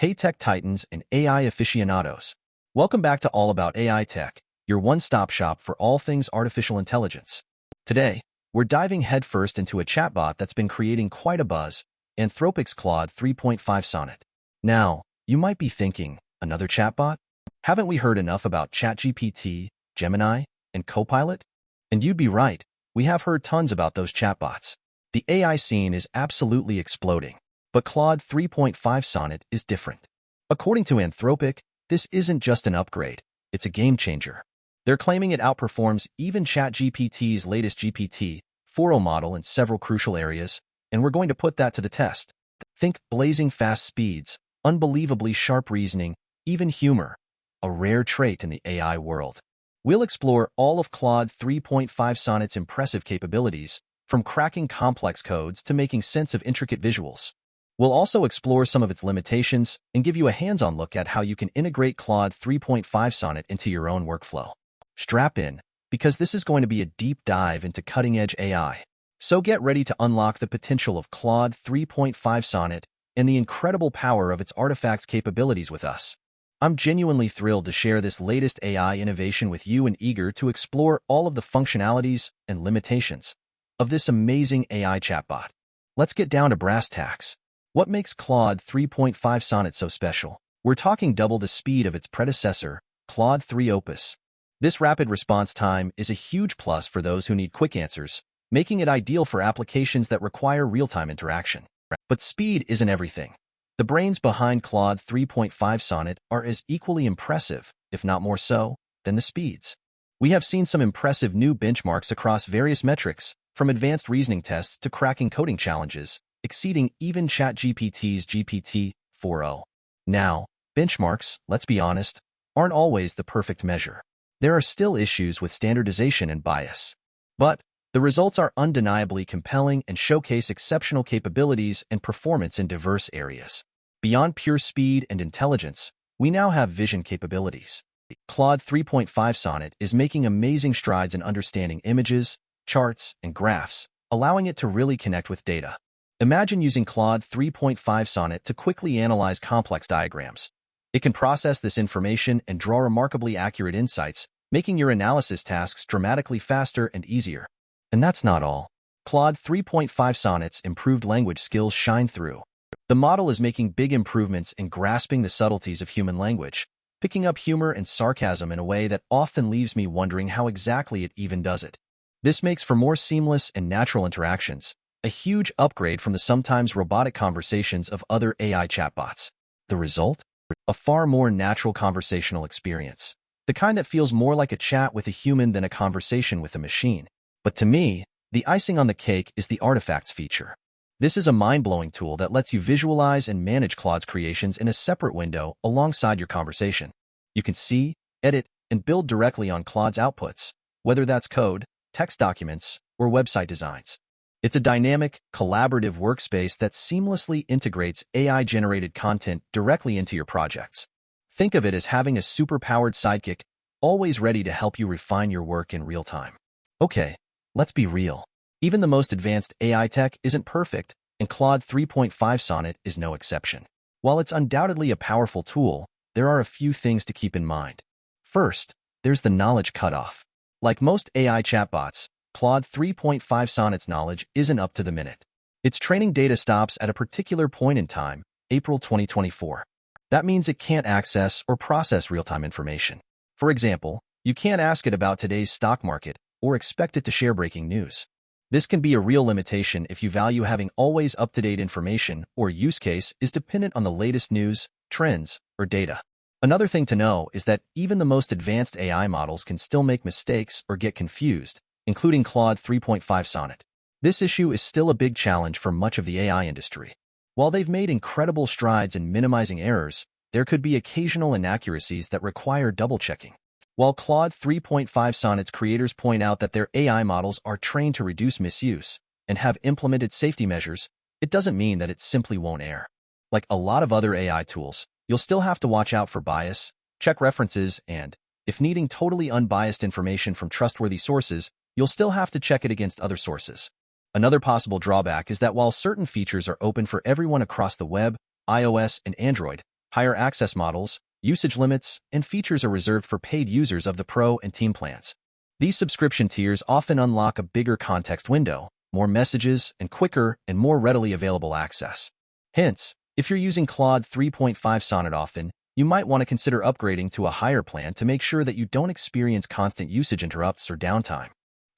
Hey tech titans and AI aficionados. Welcome back to All About AI Tech, your one-stop shop for all things artificial intelligence. Today, we're diving headfirst into a chatbot that's been creating quite a buzz, Anthropic's Claude 3.5 Sonnet. Now, you might be thinking, another chatbot? Haven't we heard enough about ChatGPT, Gemini, and Copilot? And you'd be right, we have heard tons about those chatbots. The AI scene is absolutely exploding. But Claude 3.5 Sonnet is different. According to Anthropic, this isn't just an upgrade, it's a game changer. They're claiming it outperforms even ChatGPT's latest GPT-4o model in several crucial areas, and we're going to put that to the test. Think blazing fast speeds, unbelievably sharp reasoning, even humor, a rare trait in the AI world. We'll explore all of Claude 3.5 Sonnet's impressive capabilities, from cracking complex codes to making sense of intricate visuals. We'll also explore some of its limitations and give you a hands-on look at how you can integrate Claude 3.5 Sonnet into your own workflow. Strap in, because this is going to be a deep dive into cutting-edge AI. So get ready to unlock the potential of Claude 3.5 Sonnet and the incredible power of its artifacts capabilities with us. I'm genuinely thrilled to share this latest AI innovation with you and eager to explore all of the functionalities and limitations of this amazing AI chatbot. Let's get down to brass tacks. What makes Claude 3.5 Sonnet so special? We're talking double the speed of its predecessor, Claude 3 Opus. This rapid response time is a huge plus for those who need quick answers, making it ideal for applications that require real-time interaction. But speed isn't everything. The brains behind Claude 3.5 Sonnet are as equally impressive, if not more so, than the speeds. We have seen some impressive new benchmarks across various metrics, from advanced reasoning tests to cracking coding challenges, exceeding even ChatGPT's GPT-4o. Now, benchmarks, let's be honest, aren't always the perfect measure. There are still issues with standardization and bias. But the results are undeniably compelling and showcase exceptional capabilities and performance in diverse areas. Beyond pure speed and intelligence, we now have vision capabilities. Claude 3.5 Sonnet is making amazing strides in understanding images, charts, and graphs, allowing it to really connect with data. Imagine using Claude 3.5 Sonnet to quickly analyze complex diagrams. It can process this information and draw remarkably accurate insights, making your analysis tasks dramatically faster and easier. And that's not all. Claude 3.5 Sonnet's improved language skills shine through. The model is making big improvements in grasping the subtleties of human language, picking up humor and sarcasm in a way that often leaves me wondering how exactly it even does it. This makes for more seamless and natural interactions, a huge upgrade from the sometimes robotic conversations of other AI chatbots. The result? A far more natural conversational experience. The kind that feels more like a chat with a human than a conversation with a machine. But to me, the icing on the cake is the artifacts feature. This is a mind-blowing tool that lets you visualize and manage Claude's creations in a separate window alongside your conversation. You can see, edit, and build directly on Claude's outputs, whether that's code, text documents, or website designs. It's a dynamic, collaborative workspace that seamlessly integrates AI-generated content directly into your projects. Think of it as having a super-powered sidekick, always ready to help you refine your work in real time. Okay, let's be real. Even the most advanced AI tech isn't perfect, and Claude 3.5 Sonnet is no exception. While it's undoubtedly a powerful tool, there are a few things to keep in mind. First, there's the knowledge cutoff. Like most AI chatbots, Claude 3.5 Sonnet's knowledge isn't up to the minute. Its training data stops at a particular point in time, April 2024. That means it can't access or process real-time information. For example, you can't ask it about today's stock market or expect it to share breaking news. This can be a real limitation if you value having always up-to-date information or use case is dependent on the latest news, trends, or data. Another thing to know is that even the most advanced AI models can still make mistakes or get confused, including Claude 3.5 Sonnet. This issue is still a big challenge for much of the AI industry. While they've made incredible strides in minimizing errors, there could be occasional inaccuracies that require double-checking. While Claude 3.5 Sonnet's creators point out that their AI models are trained to reduce misuse and have implemented safety measures, it doesn't mean that it simply won't err. Like a lot of other AI tools, you'll still have to watch out for bias, check references, and, if needing totally unbiased information from trustworthy sources, you'll still have to check it against other sources. Another possible drawback is that while certain features are open for everyone across the web, iOS, and Android, Higher access models, usage limits, and features are reserved for paid users of the Pro and Team plans. These subscription tiers often unlock a bigger context window, more messages, and quicker and more readily available access. Hence, if you're using Claude 3.5 Sonnet often, you might want to consider upgrading to a higher plan to make sure that you don't experience constant usage interrupts or downtime.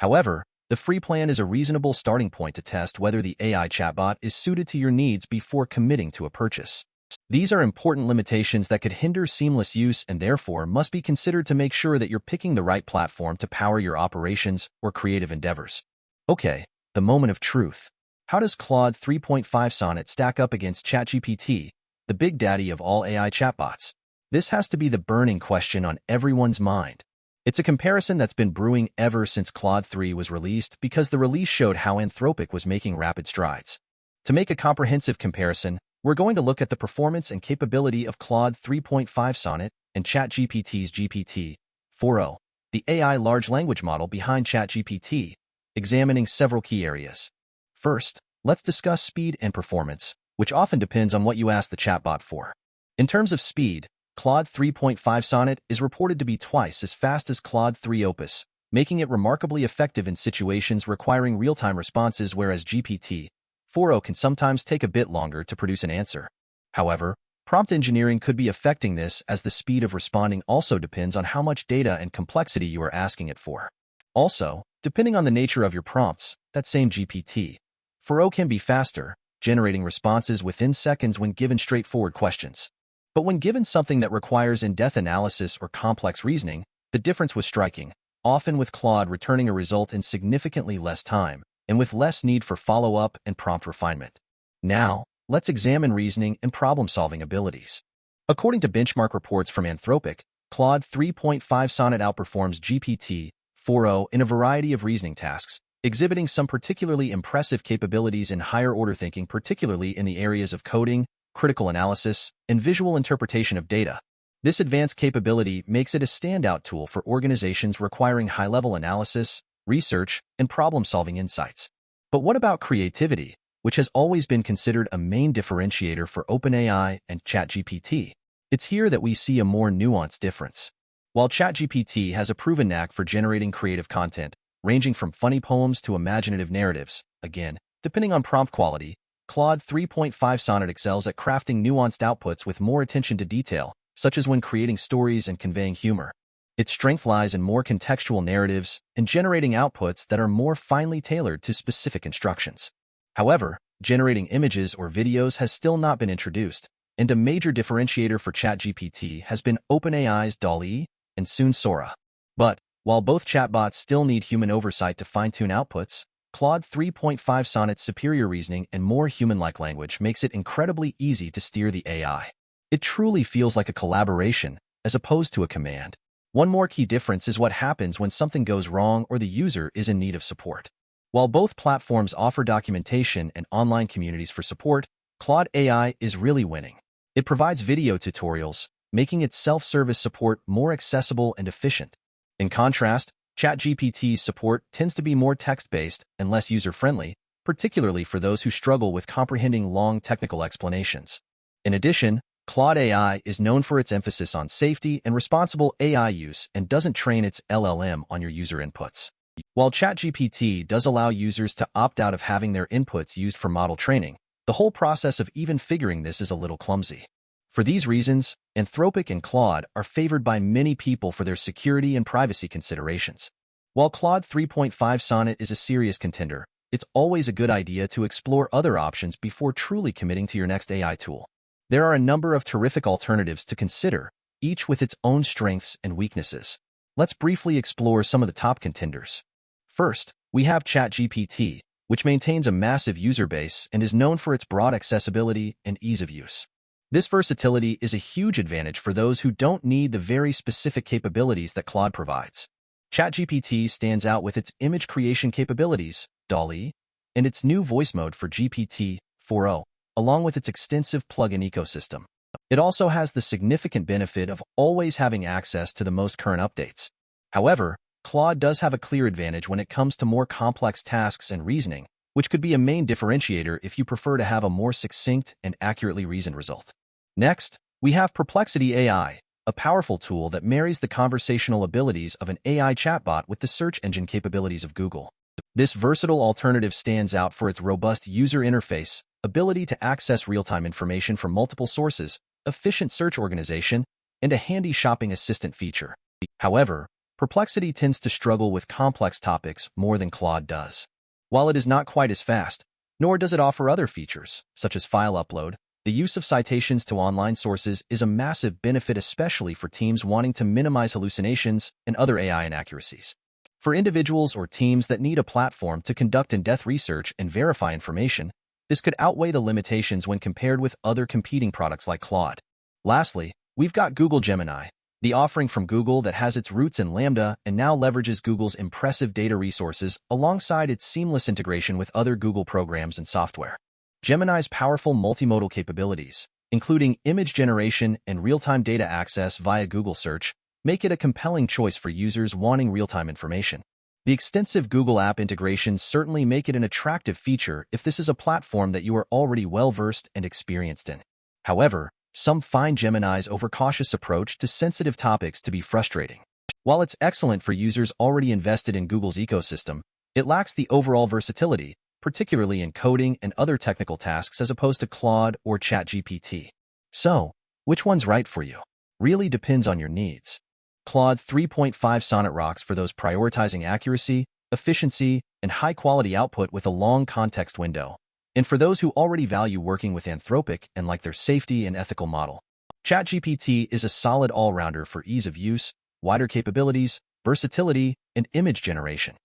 However, the free plan is a reasonable starting point to test whether the AI chatbot is suited to your needs before committing to a purchase. These are important limitations that could hinder seamless use and therefore must be considered to make sure that you're picking the right platform to power your operations or creative endeavors. Okay, the moment of truth. How does Claude 3.5 Sonnet stack up against ChatGPT, the big daddy of all AI chatbots? This has to be the burning question on everyone's mind. It's a comparison that's been brewing ever since Claude 3 was released because the release showed how Anthropic was making rapid strides. To make a comprehensive comparison, we're going to look at the performance and capability of Claude 3.5 Sonnet and ChatGPT's GPT-4o, the AI large language model behind ChatGPT, examining several key areas. First, let's discuss speed and performance, which often depends on what you ask the chatbot for. In terms of speed, Claude 3.5 Sonnet is reported to be twice as fast as Claude 3 Opus, making it remarkably effective in situations requiring real-time responses, whereas GPT-4o can sometimes take a bit longer to produce an answer. However, prompt engineering could be affecting this, as the speed of responding also depends on how much data and complexity you are asking it for. Also, depending on the nature of your prompts, that same GPT-4o can be faster, generating responses within seconds when given straightforward questions. But when given something that requires in-depth analysis or complex reasoning, the difference was striking, often with Claude returning a result in significantly less time, and with less need for follow-up and prompt refinement. Now, let's examine reasoning and problem-solving abilities. According to benchmark reports from Anthropic, Claude 3.5 Sonnet outperforms GPT-4o in a variety of reasoning tasks, exhibiting some particularly impressive capabilities in higher-order thinking, particularly in the areas of coding, critical analysis, and visual interpretation of data. This advanced capability makes it a standout tool for organizations requiring high-level analysis, research, and problem-solving insights. But what about creativity, which has always been considered a main differentiator for OpenAI and ChatGPT? It's here that we see a more nuanced difference. While ChatGPT has a proven knack for generating creative content, ranging from funny poems to imaginative narratives, again, depending on prompt quality, Claude 3.5 Sonnet excels at crafting nuanced outputs with more attention to detail, such as when creating stories and conveying humor. Its strength lies in more contextual narratives and generating outputs that are more finely tailored to specific instructions. However, generating images or videos has still not been introduced, and a major differentiator for ChatGPT has been OpenAI's DALL-E and soon Sora. But, while both chatbots still need human oversight to fine-tune outputs, Claude 3.5 Sonnet's superior reasoning and more human-like language makes it incredibly easy to steer the AI. It truly feels like a collaboration, as opposed to a command. One more key difference is what happens when something goes wrong or the user is in need of support. While both platforms offer documentation and online communities for support, Claude AI is really winning. It provides video tutorials, making its self-service support more accessible and efficient. In contrast, ChatGPT's support tends to be more text-based and less user-friendly, particularly for those who struggle with comprehending long technical explanations. In addition, Claude AI is known for its emphasis on safety and responsible AI use and doesn't train its LLM on your user inputs. While ChatGPT does allow users to opt out of having their inputs used for model training, the whole process of even figuring this is a little clumsy. For these reasons, Anthropic and Claude are favored by many people for their security and privacy considerations. While Claude 3.5 Sonnet is a serious contender, it's always a good idea to explore other options before truly committing to your next AI tool. There are a number of terrific alternatives to consider, each with its own strengths and weaknesses. Let's briefly explore some of the top contenders. First, we have ChatGPT, which maintains a massive user base and is known for its broad accessibility and ease of use. This versatility is a huge advantage for those who don't need the very specific capabilities that Claude provides. ChatGPT stands out with its image creation capabilities, DALL-E, and its new voice mode for GPT-4o, along with its extensive plugin ecosystem. It also has the significant benefit of always having access to the most current updates. However, Claude does have a clear advantage when it comes to more complex tasks and reasoning, which could be a main differentiator if you prefer to have a more succinct and accurately reasoned result. Next, We have Perplexity AI, a powerful tool that marries the conversational abilities of an AI chatbot with the search engine capabilities of Google. This versatile alternative stands out for its robust user interface, ability to access real-time information from multiple sources, efficient search organization, and a handy shopping assistant feature. However, Perplexity tends to struggle with complex topics more than Claude does. While it is not quite as fast, nor does it offer other features, such as file upload, the use of citations to online sources is a massive benefit, especially for teams wanting to minimize hallucinations and other AI inaccuracies. For individuals or teams that need a platform to conduct in-depth research and verify information, this could outweigh the limitations when compared with other competing products like Claude. Lastly, we've got Google Gemini, the offering from Google that has its roots in Lambda and now leverages Google's impressive data resources alongside its seamless integration with other Google programs and software. Gemini's powerful multimodal capabilities, including image generation and real-time data access via Google Search, make it a compelling choice for users wanting real-time information. The extensive Google app integrations certainly make it an attractive feature if this is a platform that you are already well-versed and experienced in. However, some find Gemini's overcautious approach to sensitive topics to be frustrating. While it's excellent for users already invested in Google's ecosystem, it lacks the overall versatility, particularly in coding and other technical tasks as opposed to Claude or ChatGPT. So, which one's right for you? Really depends on your needs. Claude 3.5 Sonnet rocks for those prioritizing accuracy, efficiency, and high-quality output with a long context window. And for those who already value working with Anthropic and like their safety and ethical model. ChatGPT is a solid all-rounder for ease of use, wider capabilities, versatility, and image generation.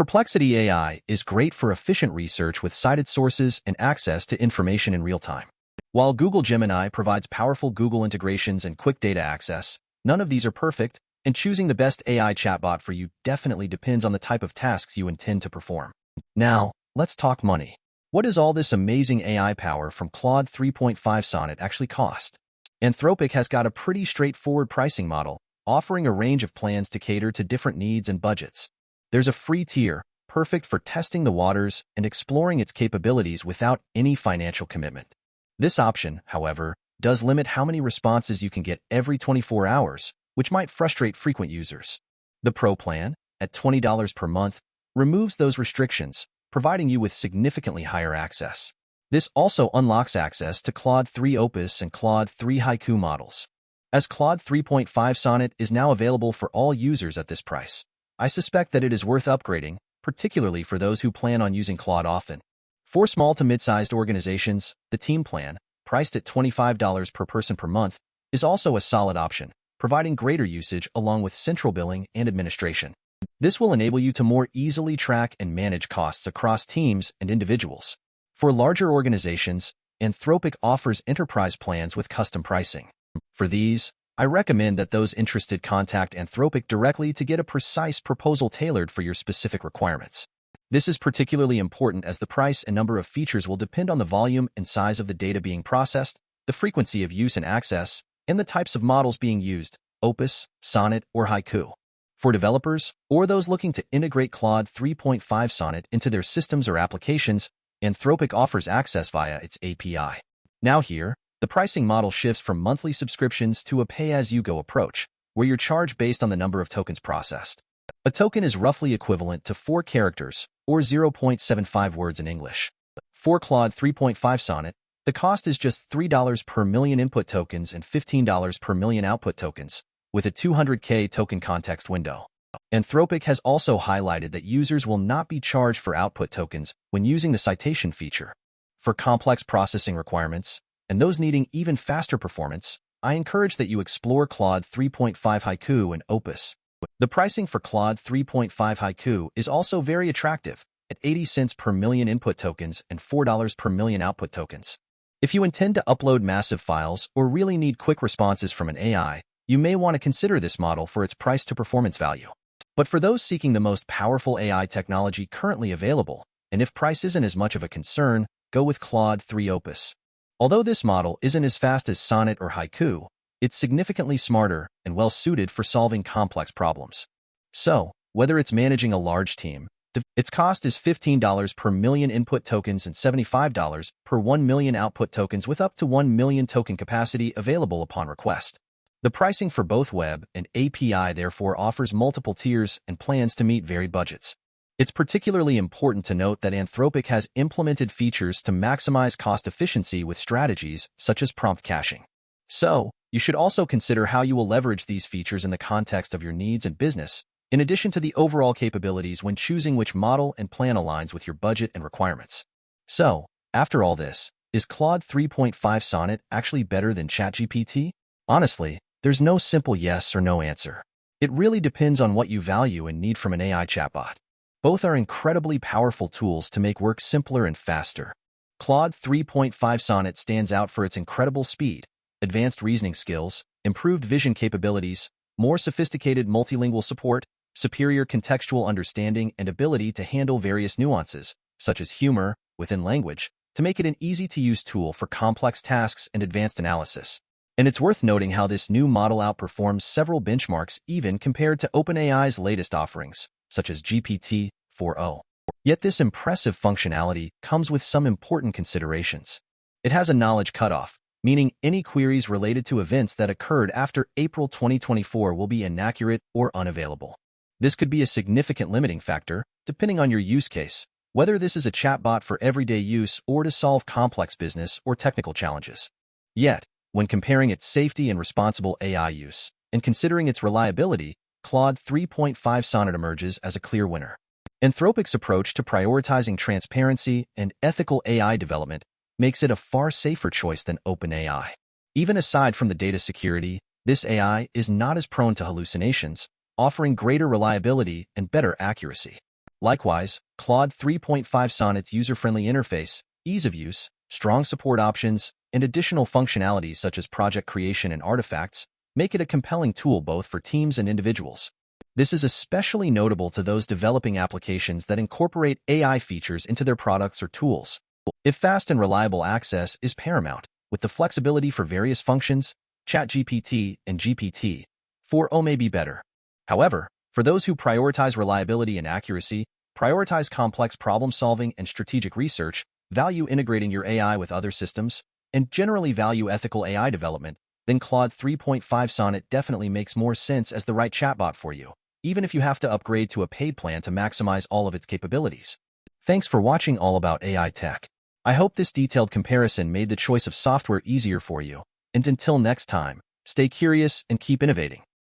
Perplexity AI is great for efficient research with cited sources and access to information in real time. While Google Gemini provides powerful Google integrations and quick data access, none of these are perfect, and choosing the best AI chatbot for you definitely depends on the type of tasks you intend to perform. Now, let's talk money. What does all this amazing AI power from Claude 3.5 Sonnet actually cost? Anthropic has got a pretty straightforward pricing model, offering a range of plans to cater to different needs and budgets. There's a free tier, perfect for testing the waters and exploring its capabilities without any financial commitment. This option, however, does limit how many responses you can get every 24 hours, which might frustrate frequent users. The Pro plan, at $20 per month, removes those restrictions, providing you with significantly higher access. This also unlocks access to Claude 3 Opus and Claude 3 Haiku models. As Claude 3.5 Sonnet is now available for all users at this price, I suspect that it is worth upgrading, particularly for those who plan on using Claude often. For small to mid-sized organizations, the Team plan, priced at $25 per person per month, is also a solid option, providing greater usage along with central billing and administration. This will enable you to more easily track and manage costs across teams and individuals. For larger organizations, Anthropic offers enterprise plans with custom pricing. For these, I recommend that those interested contact Anthropic directly to get a precise proposal tailored for your specific requirements. This is particularly important as the price and number of features will depend on the volume and size of the data being processed, the frequency of use and access, and the types of models being used, Opus, Sonnet, or Haiku. For developers, or those looking to integrate Claude 3.5 Sonnet into their systems or applications, Anthropic offers access via its API. Now here, the pricing model shifts from monthly subscriptions to a pay-as-you-go approach, where you're charged based on the number of tokens processed. A token is roughly equivalent to 4 characters, or 0.75 words in English. For Claude 3.5 Sonnet, the cost is just $3 per million input tokens and $15 per million output tokens, with a 200K token context window. Anthropic has also highlighted that users will not be charged for output tokens when using the citation feature. For complex processing requirements, and those needing even faster performance, I encourage that you explore Claude 3.5 Haiku and Opus. The pricing for Claude 3.5 Haiku is also very attractive, at 80 cents per million input tokens and $4 per million output tokens. If you intend to upload massive files or really need quick responses from an AI, you may want to consider this model for its price-to-performance value. But for those seeking the most powerful AI technology currently available, and if price isn't as much of a concern, go with Claude 3 Opus. Although this model isn't as fast as Sonnet or Haiku, it's significantly smarter and well-suited for solving complex problems. So, whether it's managing a large team, Its cost is $15 per million input tokens and $75 per 1 million output tokens with up to 1 million token capacity available upon request. The pricing for both web and API therefore offers multiple tiers and plans to meet varied budgets. It's particularly important to note that Anthropic has implemented features to maximize cost efficiency with strategies such as prompt caching. So, you should also consider how you will leverage these features in the context of your needs and business, in addition to the overall capabilities when choosing which model and plan aligns with your budget and requirements. So, after all this, is Claude 3.5 Sonnet actually better than ChatGPT? Honestly, there's no simple yes or no answer. It really depends on what you value and need from an AI chatbot. Both are incredibly powerful tools to make work simpler and faster. Claude 3.5 Sonnet stands out for its incredible speed, advanced reasoning skills, improved vision capabilities, more sophisticated multilingual support, superior contextual understanding, and ability to handle various nuances, such as humor, within language, to make it an easy-to-use tool for complex tasks and advanced analysis. And it's worth noting how this new model outperforms several benchmarks even compared to OpenAI's latest offerings, such as GPT-4o. Yet this impressive functionality comes with some important considerations. It has a knowledge cutoff, meaning any queries related to events that occurred after April 2024 will be inaccurate or unavailable. This could be a significant limiting factor, depending on your use case, whether this is a chatbot for everyday use or to solve complex business or technical challenges. Yet, when comparing its safety and responsible AI use, and considering its reliability, Claude 3.5 Sonnet emerges as a clear winner. Anthropic's approach to prioritizing transparency and ethical AI development makes it a far safer choice than OpenAI. Even aside from the data security, this AI is not as prone to hallucinations, offering greater reliability and better accuracy. Likewise, Claude 3.5 Sonnet's user-friendly interface, ease of use, strong support options, and additional functionalities such as project creation and artifacts make it a compelling tool both for teams and individuals. This is especially notable to those developing applications that incorporate AI features into their products or tools. If fast and reliable access is paramount, with the flexibility for various functions, ChatGPT and GPT-4o may be better. However, for those who prioritize reliability and accuracy, prioritize complex problem-solving and strategic research, value integrating your AI with other systems, and generally value ethical AI development, then Claude 3.5 Sonnet definitely makes more sense as the right chatbot for you, even if you have to upgrade to a paid plan to maximize all of its capabilities. Thanks for watching All About AI Tech. I hope this detailed comparison made the choice of software easier for you, and until next time, stay curious and keep innovating.